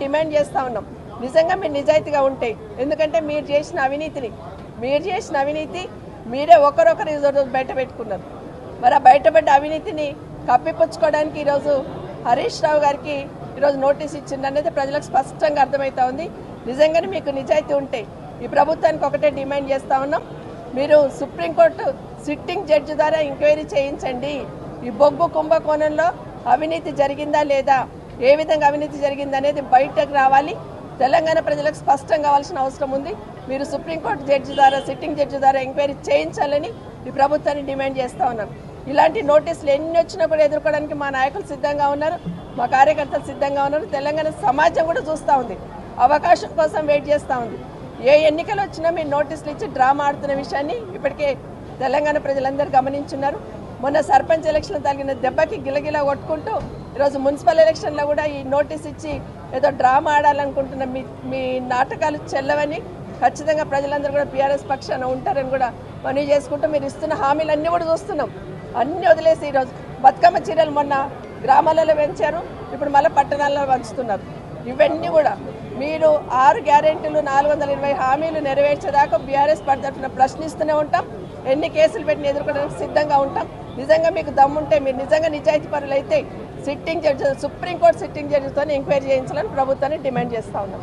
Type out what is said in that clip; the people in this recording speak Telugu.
డిమాండ్ చేస్తా ఉన్నాం. నిజంగా మీరు నిజాయితీగా ఉంటే, ఎందుకంటే మీరు చేసిన అవినీతి మీరే ఒకరొకరు ఈరోజు బయట పెట్టుకున్నారు. మరి ఆ బయటపడ్డ అవినీతిని కప్పిపుచ్చుకోవడానికి ఈరోజు హరీష్ రావు గారికి ఈరోజు నోటీస్ ఇచ్చిందనేది ప్రజలకు స్పష్టంగా అర్థమవుతా ఉంది. నిజంగానే మీకు నిజాయితీ ఉంటే ఈ ప్రభుత్వానికి ఒకటే డిమాండ్ చేస్తా ఉన్నాం, మీరు సుప్రీంకోర్టు సిట్టింగ్ జడ్జి ద్వారా ఎంక్వైరీ చేయించండి. ఈ బొగ్గు కుంభకోణంలో అవినీతి జరిగిందా లేదా, ఏ విధంగా అవినీతి జరిగిందనేది బయటకు రావాలి. తెలంగాణ ప్రజలకు స్పష్టం కావాల్సిన అవసరం ఉంది. మీరు సుప్రీంకోర్టు జడ్జి ద్వారా, సిట్టింగ్ జడ్జి ద్వారా ఎంక్వైరీ చేయించాలని ఈ ప్రభుత్వాన్ని డిమాండ్ చేస్తూ ఉన్నాం. ఇలాంటి నోటీసులు ఎన్ని వచ్చినా కూడా ఎదుర్కోవడానికి మా నాయకులు సిద్ధంగా ఉన్నారు, మా కార్యకర్తలు సిద్ధంగా ఉన్నారు. తెలంగాణ సమాజం కూడా చూస్తూ ఉంది, అవకాశం కోసం వెయిట్ చేస్తూ ఉంది. ఏ ఎన్నికలు వచ్చినా మీరు నోటీసులు ఇచ్చి డ్రామా ఆడుతున్న విషయాన్ని ఇప్పటికే తెలంగాణ ప్రజలందరూ గమనించున్నారు. మొన్న సర్పంచ్ ఎలక్షన్లో తగిన దెబ్బకి గిలగిలా కొట్టుకుంటూ ఈరోజు మున్సిపల్ ఎలక్షన్లో కూడా ఈ నోటీస్ ఇచ్చి ఏదో డ్రామా ఆడాలనుకుంటున్న మీ నాటకాలు చెల్లవని ఖచ్చితంగా ప్రజలందరూ కూడా బీఆర్ఎస్ పక్షాన ఉంటారని కూడా మనవి చేసుకుంటూ, మీరు ఇస్తున్న హామీలన్నీ కూడా చూస్తున్నాం. అన్నీ వదిలేసి ఈరోజు బతుకమ్మ చీరలు మొన్న గ్రామాలలో పెంచారు, ఇప్పుడు మళ్ళీ పట్టణాల్లో పంచుతున్నారు. ఇవన్నీ కూడా మీరు 6 గ్యారెంటీలు 420 హామీలు నెరవేర్చేదాకా బీఆర్ఎస్ తరఫున ప్రశ్నిస్తూనే ఉంటాం. ఎన్ని కేసులు పెట్టిన ఎదుర్కోవడానికి సిద్ధంగా ఉంటాం. నిజంగా మీకు దమ్ముంటే, మీరు నిజంగా నిజాయితీ పరులైతే సిట్టింగ్ జడ్జి, సుప్రీంకోర్టు సిట్టింగ్ జడ్జితో ఎంక్వైరీ చేయించాలని ప్రభుత్వాన్ని డిమాండ్ చేస్తూ ఉన్నాం.